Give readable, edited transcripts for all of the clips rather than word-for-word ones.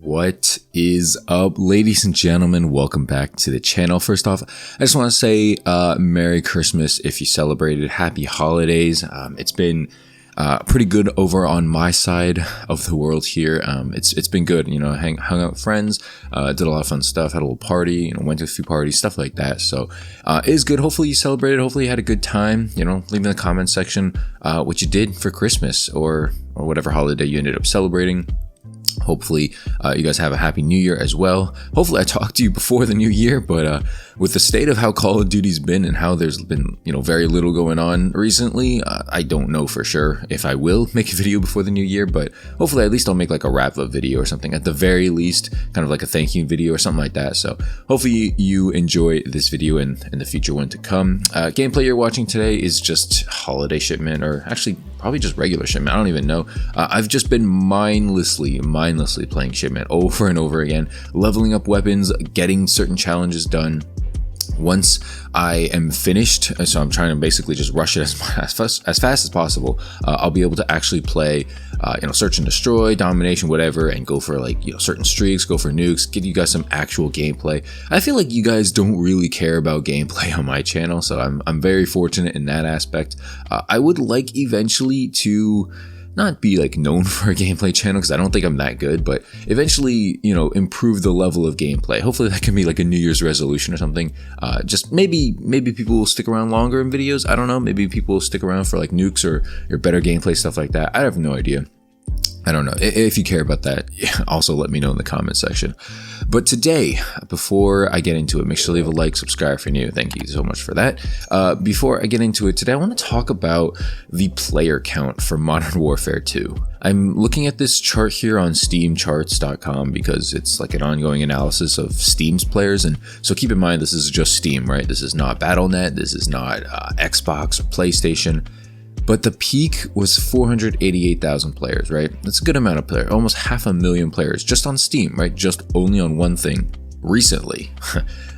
What is up, ladies and gentlemen? Welcome back to the channel. First off, I just want to say Merry Christmas if you celebrated. Happy holidays. It's been pretty good over on my side of the world here. It's been good, you know, hung out with friends, did a lot of fun stuff, had a little party, you know, went to a few parties, stuff like that. So it is good. Hopefully you celebrated, hopefully you had a good time, you know, leave in the comment section what you did for Christmas or whatever holiday you ended up celebrating. Hopefully you guys have a happy new year as well. Hopefully I talked to you before the new year, but with the state of how Call of Duty's been and how there's been, you know, very little going on recently, I don't know for sure if I will make a video before the new year, but hopefully at least I'll make like a wrap up video or something, at the very least, kind of like a thank you video or something like that. So hopefully you enjoy this video and the future one to come. Gameplay you're watching today is just holiday shipment, or actually probably just regular shipment. I don't even know. I've just been mindlessly playing shipment over and over again, leveling up weapons, getting certain challenges done. Once I am finished, so I'm trying to basically just rush it as fast as possible, I'll be able to actually play, you know, search and destroy, domination, whatever, and go for like, you know, certain streaks, go for nukes, give you guys some actual gameplay. I feel like you guys don't really care about gameplay on my channel, so I'm very fortunate in that aspect. I would like eventually to not be like known for a gameplay channel, because I don't think I'm that good, but eventually, you know, improve the level of gameplay. Hopefully that can be like a New Year's resolution or something. Just maybe people will stick around longer in videos. I don't know. Maybe people will stick around for like nukes or better gameplay, stuff like that. I have no idea. I don't know. If you care about that, also let me know in the comment section. But today, before I get into it, make sure to leave a like, subscribe if you're new. Thank you so much for that. Before I get into it today, I want to talk about the player count for Modern Warfare 2. I'm looking at this chart here on steamcharts.com because it's like an ongoing analysis of Steam's players. And so keep in mind, this is just Steam, right? This is not Battle.net. This is not Xbox or PlayStation. But the peak was 488,000 players, right? That's a good amount of players, almost 500,000 players just on Steam, right? Just only on one thing. Recently,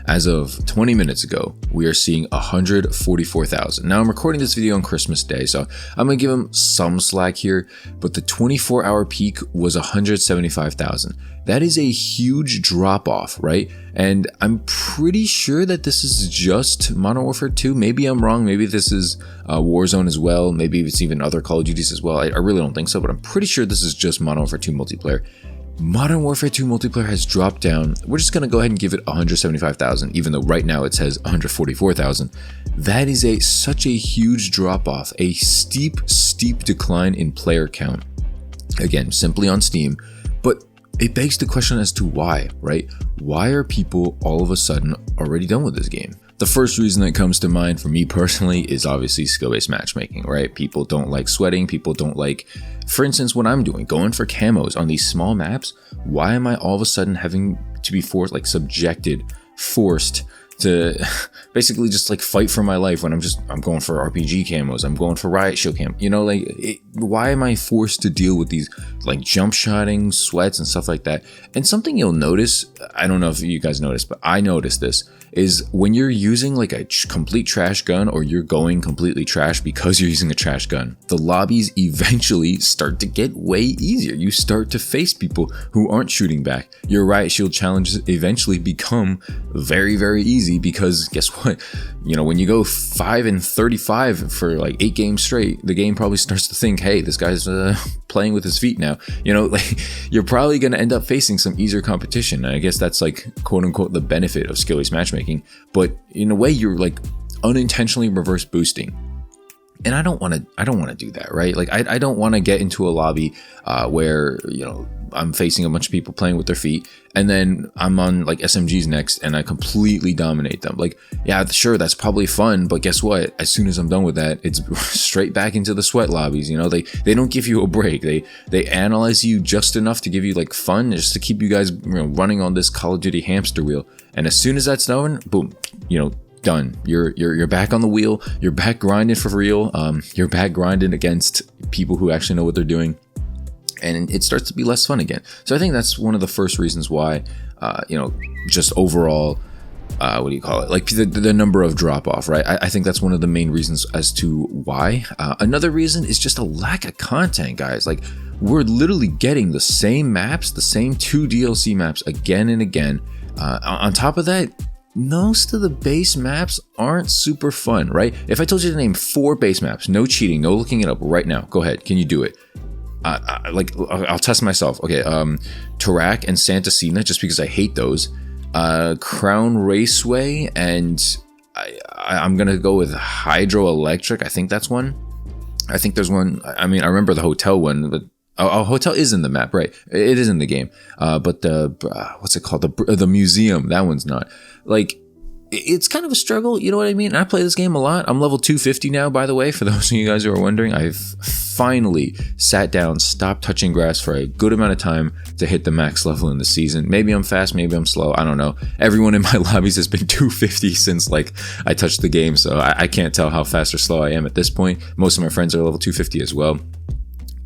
as of 20 minutes ago, we are seeing 144,000. Now I'm recording this video on Christmas Day, so I'm gonna give them some slack here, but the 24-hour peak was 175,000. That is a huge drop off, right? And I'm pretty sure that this is just Modern Warfare 2. Maybe I'm wrong. Maybe this is Warzone as well. Maybe it's even other Call of Duties as well. I really don't think so, but I'm pretty sure this is just Modern Warfare 2 multiplayer. Modern Warfare 2 multiplayer has dropped down. We're just going to go ahead and give it 175,000, even though right now it says 144,000. That is such a huge drop off, a steep decline in player count. Again, simply on Steam, but it begs the question as to why, right? Why are people all of a sudden already done with this game? The first reason that comes to mind for me personally is obviously skill-based matchmaking, right? People don't like sweating. People don't like, for instance, what I'm doing, going for camos on these small maps. Why am I all of a sudden having to be forced to basically just like fight for my life when I'm going for RPG camos, I'm going for riot shield cam, you know, like why am I forced to deal with these like jump shotting, sweats and stuff like that? And something you'll notice, I don't know if you guys noticed, but I noticed this, is when you're using like a complete trash gun, or you're going completely trash because you're using a trash gun, the lobbies eventually start to get way easier. You start to face people who aren't shooting back. Your riot shield challenges eventually become very, very easy, because guess what? You know, when you go 5 and 35 for like 8 games straight, the game probably starts to think, hey, this guy's playing with his feet now. You know, like you're probably going to end up facing some easier competition. And I guess that's like quote unquote the benefit of skill-based matchmaking. But in a way, you're like unintentionally reverse boosting. And I don't want to do that, right? Like I don't want to get into a lobby where, you know, I'm facing a bunch of people playing with their feet, and then I'm on like SMGs next and I completely dominate them. Like, yeah, sure, that's probably fun, but guess what? As soon as I'm done with that, it's straight back into the sweat lobbies. You know, they don't give you a break. They analyze you just enough to give you like fun, just to keep you guys, you know, running on this Call of Duty hamster wheel. And as soon as that's done, boom, you know, done. You're back on the wheel. You're back grinding for real. You're back grinding against people who actually know what they're doing, and it starts to be less fun again. So I think that's one of the first reasons why, you know, just overall, what do you call it? Like the number of drop off, right? I think that's one of the main reasons as to why. Another reason is just a lack of content, guys. Like, we're literally getting the same maps, the same 2 DLC maps again and again. On top of that, most of the base maps aren't super fun, right? If I told you to name 4 base maps, no cheating, no looking it up right now, go ahead, can you do it? I'll test myself. Okay, Tarak and Santa Cena, just because I hate those. Crown Raceway, and I'm gonna go with Hydroelectric. I think that's one. I think there's one. I mean, I remember the hotel one, but hotel is in the map, right? It is in the game. But the what's it called? The museum. That one's not. Like, it's kind of a struggle. You know what I mean? I play this game a lot. I'm level 250 now, by the way. For those of you guys who are wondering, I've finally sat down, stopped touching grass for a good amount of time to hit the max level in the season. Maybe I'm fast, maybe I'm slow. I don't know. Everyone in my lobbies has been 250 since like I touched the game, so I can't tell how fast or slow I am at this point. Most of my friends are level 250 as well.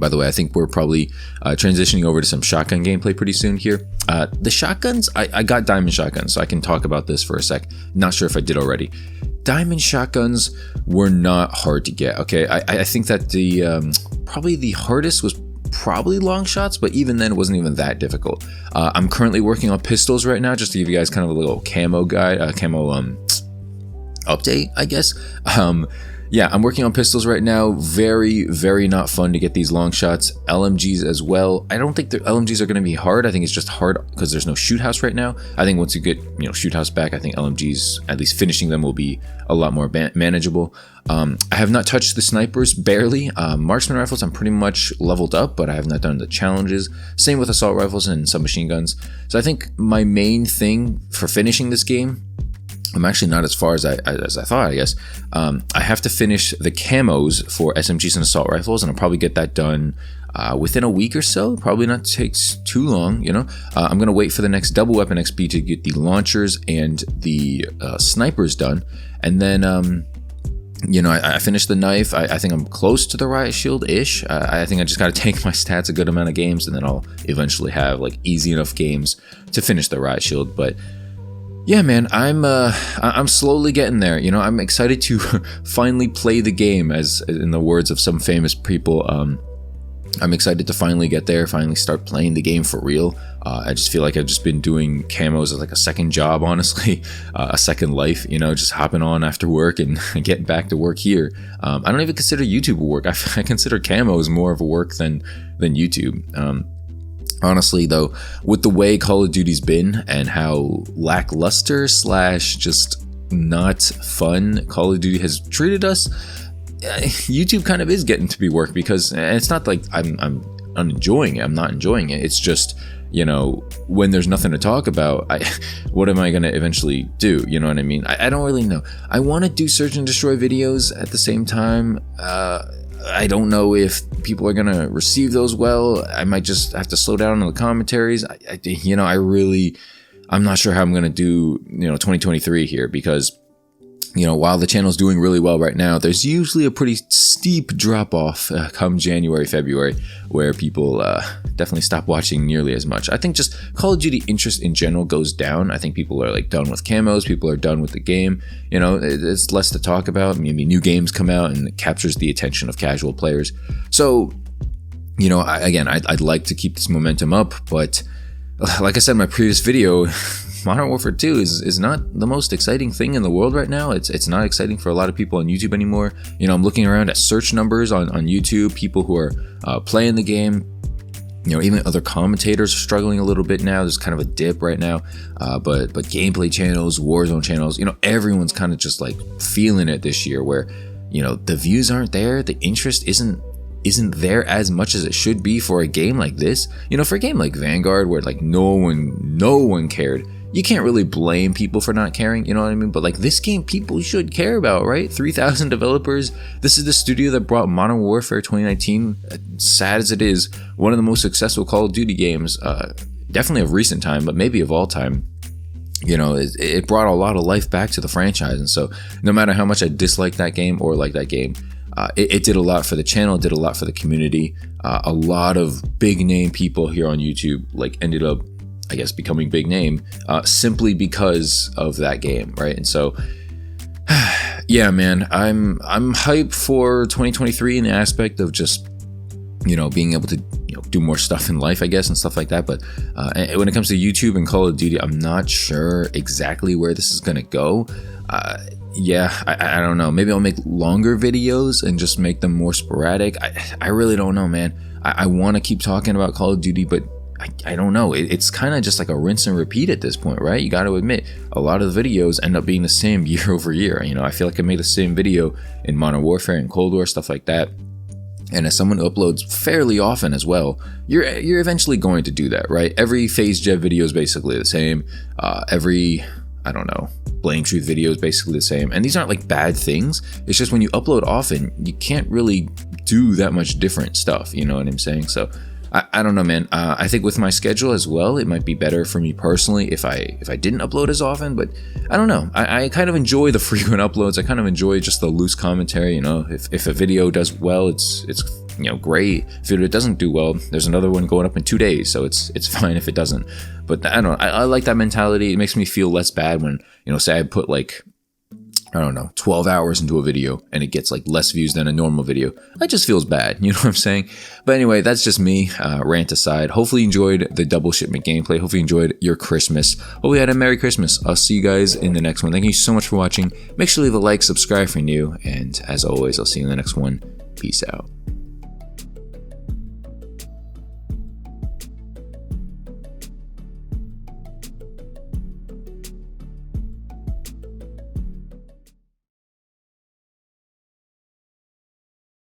By the way, I think we're probably transitioning over to some shotgun gameplay pretty soon here. The shotguns, I got diamond shotguns, so I can talk about this for a sec. Not sure if I did already. Diamond shotguns were not hard to get, okay? I think that probably the hardest was probably long shots, but even then it wasn't even that difficult. I'm currently working on pistols right now, just to give you guys kind of a little camo guide, update, I guess. Yeah, I'm working on pistols right now. Very, very not fun to get these long shots. LMGs as well. I don't think the LMGs are going to be hard. I think it's just hard because there's no shoot house right now. I think once you get, shoot house back, I think LMGs, at least finishing them, will be a lot more manageable. I have not touched the snipers, barely. Marksman rifles, I'm pretty much leveled up, but I have not done the challenges. Same with assault rifles and some machine guns. So I think my main thing for finishing this game, I'm actually not as far as I thought, I guess. I have to finish the camos for SMGs and assault rifles, and I'll probably get that done within a week or so. Probably not takes too long, I'm going to wait for the next double weapon XP to get the launchers and the snipers done. And then, I finished the knife. I think I'm close to the riot shield-ish. I think I just got to take my stats a good amount of games, and then I'll eventually have like easy enough games to finish the riot shield. But yeah, man, I'm slowly getting there. I'm excited to finally play the game, as in the words of some famous people. I'm excited to finally get there, finally start playing the game for real. I just feel like I've just been doing camos as like a second job, honestly, a second life, just hopping on after work and getting back to work here. I don't even consider YouTube a work. I consider camos more of a work than YouTube. Honestly, though, with the way Call of Duty's been and how lackluster / just not fun Call of Duty has treated us, YouTube kind of is getting to be work, because it's not like I'm enjoying it. I'm not enjoying it. It's just, when there's nothing to talk about, what am I going to eventually do? You know what I mean? I don't really know. I want to do search and destroy videos at the same time. I don't know if people are going to receive those well. I might just have to slow down on the commentaries. I'm not sure how I'm going to do, 2023 here, because, while the channel's doing really well right now, there's usually a pretty steep drop off come January, February, where people definitely stop watching nearly as much. I think just Call of Duty interest in general goes down. I think people are like done with camos. People are done with the game. It's less to talk about. Maybe new games come out and it captures the attention of casual players. So, I'd like to keep this momentum up, but like I said in my previous video, Modern Warfare 2 is not the most exciting thing in the world right now. It's not exciting for a lot of people on YouTube anymore. I'm looking around at search numbers on YouTube, people who are playing the game. Even other commentators are struggling a little bit now. There's kind of a dip right now. But gameplay channels, Warzone channels, everyone's kind of just like feeling it this year, where, the views aren't there. The interest isn't there as much as it should be for a game like this. For a game like Vanguard, where like no one cared. You can't really blame people for not caring, you know what I mean? But like this game, people should care about, right? 3,000 developers. This is the studio that brought Modern Warfare 2019, sad as it is, one of the most successful Call of Duty games, definitely of recent time, but maybe of all time. It brought a lot of life back to the franchise. And so no matter how much I dislike that game or like that game, it did a lot for the channel, did a lot for the community. A lot of big name people here on YouTube like ended up, I guess, becoming big name simply because of that game, right? And so, yeah, man, I'm hyped for 2023 in the aspect of just, being able to, do more stuff in life, I guess, and stuff like that. But when it comes to YouTube and Call of Duty, I'm not sure exactly where this is gonna go. Yeah, I don't know. Maybe I'll make longer videos and just make them more sporadic. I really don't know, man. I want to keep talking about Call of Duty, but I don't know. It's kind of just like a rinse and repeat at this point, right? You got to admit, a lot of the videos end up being the same year over year. You know, I feel like I made the same video in Modern Warfare and Cold War, stuff like that. And as someone who uploads fairly often as well, you're eventually going to do that, right? Every Phase Jet video is basically the same. Every, I don't know, Blame Truth video is basically the same. And these aren't like bad things. It's just when you upload often, you can't really do that much different stuff. You know what I'm saying? So I don't know, man. I think with my schedule as well, it might be better for me personally if I didn't upload as often. But I don't know. I kind of enjoy the frequent uploads. I kind of enjoy just the loose commentary. You know, if a video does well, it's you know, great. If it doesn't do well, there's another one going up in 2 days, so it's fine if it doesn't. But I don't know. I like that mentality. It makes me feel less bad when, you know, say I put like, I don't know, 12 hours into a video and it gets like less views than a normal video. That just feels bad, you know what I'm saying? But anyway, that's just me, rant aside. Hopefully you enjoyed the double shipment gameplay. Hopefully you enjoyed your Christmas. Hopefully you had a Merry Christmas. I'll see you guys in the next one. Thank you so much for watching. Make sure to leave a like, subscribe if you're new, and as always, I'll see you in the next one. Peace out.